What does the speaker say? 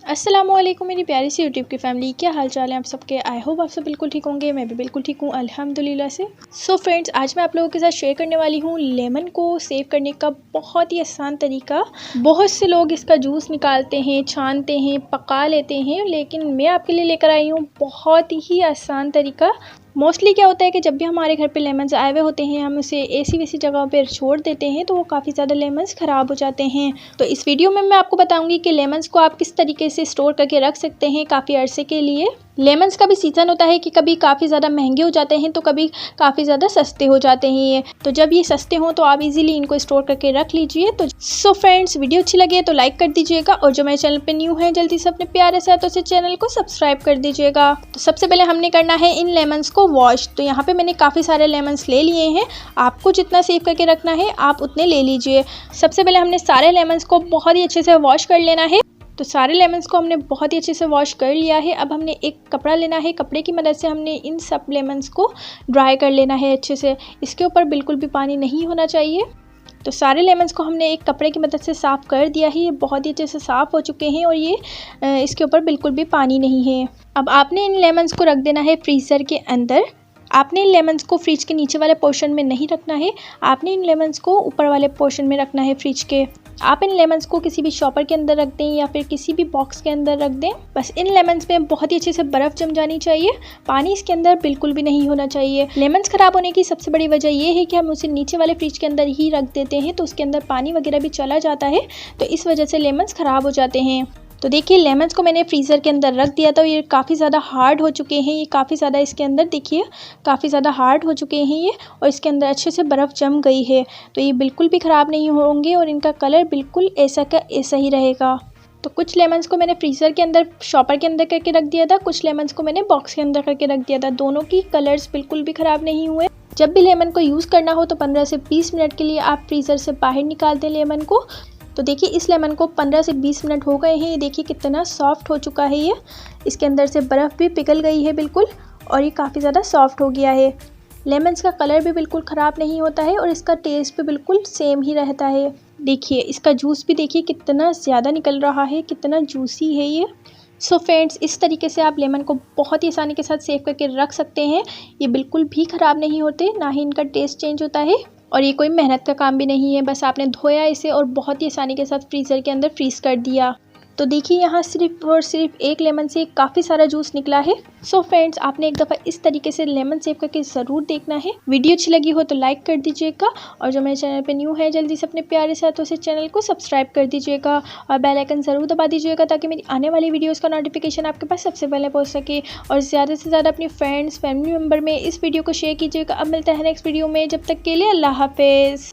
अस्सलामुअलैकुम मेरी प्यारी सी यूट्यूब की फैमिली, क्या हाल चाल है आप सबके। आई होप आप सब बिल्कुल ठीक होंगे। मैं भी बिल्कुल ठीक हूँ अल्हम्दुलिल्लाह से। सो फ्रेंड्स, आज मैं आप लोगों के साथ शेयर करने वाली हूँ लेमन को सेव करने का बहुत ही आसान तरीका। बहुत से लोग इसका जूस निकालते हैं, छानते हैं, पका लेते हैं, लेकिन मैं आपके लिए लेकर आई हूँ बहुत ही आसान तरीका। मोस्टली क्या होता है कि जब भी हमारे घर पे लेमन्स आए हुए होते हैं, हम उसे ऐसी वैसी जगह पर छोड़ देते हैं तो वो काफ़ी ज़्यादा लेमन्स ख़राब हो जाते हैं। तो इस वीडियो में मैं आपको बताऊंगी कि लेमन्स को आप किस तरीके से स्टोर करके रख सकते हैं काफ़ी अरसे के लिए। लेमन्स का भी सीज़न होता है कि कभी काफ़ी ज़्यादा महंगे हो जाते हैं तो कभी काफ़ी ज़्यादा सस्ते हो जाते हैं ये। तो जब ये सस्ते हों तो आप इजीली इनको स्टोर करके रख लीजिए। तो सो फ्रेंड्स, वीडियो अच्छी लगे तो लाइक कर दीजिएगा, और जो मेरे चैनल पे न्यू है जल्दी से अपने प्यारे से हाथों से चैनल को सब्सक्राइब कर दीजिएगा। तो सबसे पहले हमने करना है इन लेमन्स को वॉश। तो यहाँ पे मैंने काफ़ी सारे लेमन्स ले लिए हैं। आपको जितना सेव करके रखना है आप उतने ले लीजिए। सबसे पहले हमने सारे लेमन्स को बहुत ही अच्छे से वॉश कर लेना है। तो सारे लेमन्स को हमने बहुत ही अच्छे से वॉश कर लिया है। अब हमने एक कपड़ा लेना है, कपड़े की मदद से हमने इन सब लेमन्स को ड्राई कर लेना है अच्छे से। इसके ऊपर बिल्कुल भी पानी नहीं होना चाहिए। तो सारे लेमन्स को हमने एक कपड़े की मदद से साफ़ कर दिया है। ये बहुत ही अच्छे से साफ़ हो चुके हैं और ये इसके ऊपर बिल्कुल भी पानी नहीं है। अब आपने इन लेमन्स को रख देना है फ्रीज़र के अंदर। आपने इन लेमन्स को फ्रिज के नीचे वाले पोर्शन में नहीं रखना है, आपने इन लेमन्स को ऊपर वाले पोर्शन में रखना है फ्रिज के। आप इन लेमन्स को किसी भी शॉपर के अंदर रख दें या फिर किसी भी बॉक्स के अंदर रख दें। बस इन लेमन्स में बहुत ही अच्छे से बर्फ़ जम जानी चाहिए, पानी इसके अंदर बिल्कुल भी नहीं होना चाहिए। लेमन्स ख़राब होने की सबसे बड़ी वजह यह है कि हम उसे नीचे वाले फ्रिज के अंदर ही रख देते हैं तो उसके अंदर पानी वगैरह भी चला जाता है, तो इस वजह से लेमन्स ख़राब हो जाते हैं। तो देखिए, लेमन्स को मैंने फ्रीज़र के अंदर रख दिया था। ये काफ़ी ज़्यादा हार्ड हो चुके हैं, ये काफ़ी ज़्यादा इसके अंदर देखिए काफ़ी ज़्यादा हार्ड हो चुके हैं ये, और इसके अंदर अच्छे से बर्फ़ जम गई है। तो ये बिल्कुल भी ख़राब नहीं होंगे और इनका कलर बिल्कुल ऐसा का ऐसा ही रहेगा। तो कुछ लेमन्स को मैंने फ्रीज़र के अंदर शॉपर के अंदर करके रख दिया था, कुछ लेमन्स को मैंने बॉक्स के अंदर करके रख दिया था। दोनों की कलर्स बिल्कुल भी ख़राब नहीं हुए। जब भी लेमन को यूज़ करना हो तो 15 से 20 मिनट के लिए आप फ्रीज़र से बाहर निकाल दें लेमन को। तो देखिए, इस लेमन को 15 से 20 मिनट हो गए हैं। ये देखिए कितना सॉफ्ट हो चुका है ये, इसके अंदर से बर्फ़ भी पिघल गई है बिल्कुल, और ये काफ़ी ज़्यादा सॉफ्ट हो गया है। लेमन्स का कलर भी बिल्कुल ख़राब नहीं होता है और इसका टेस्ट भी बिल्कुल सेम ही रहता है। देखिए, इसका जूस भी देखिए कितना ज़्यादा निकल रहा है, कितना जूसी है ये। सो फ्रेंड्स, इस तरीके से आप लेमन को बहुत ही आसानी के साथ सेव करके रख सकते हैं। ये बिल्कुल भी ख़राब नहीं होते, ना ही इनका टेस्ट चेंज होता है, और ये कोई मेहनत का काम भी नहीं है। बस आपने धोया इसे और बहुत ही आसानी के साथ फ्रीज़र के अंदर फ्रीज़ कर दिया। तो देखिए, यहाँ सिर्फ और सिर्फ एक लेमन से काफ़ी सारा जूस निकला है। सो फ्रेंड्स, आपने एक दफ़ा इस तरीके से लेमन सेव करके ज़रूर देखना है। वीडियो अच्छी लगी हो तो लाइक कर दीजिएगा, और जो मेरे चैनल पे न्यू है जल्दी से अपने प्यारे से हाथों से चैनल को सब्सक्राइब कर दीजिएगा, और बेल आइकन ज़रूर दबा दीजिएगा ताकि मेरी आने वाली वीडियोज़ का नोटिफिकेशन आपके पास सबसे पहले पहुँच सके। और ज़्यादा से ज़्यादा अपनी फ्रेंड्स फैमिली मेम्बर में इस वीडियो को शेयर कीजिएगा। अब मिलता है नेक्स्ट वीडियो में, जब तक के लिए अल्लाह हाफिज़।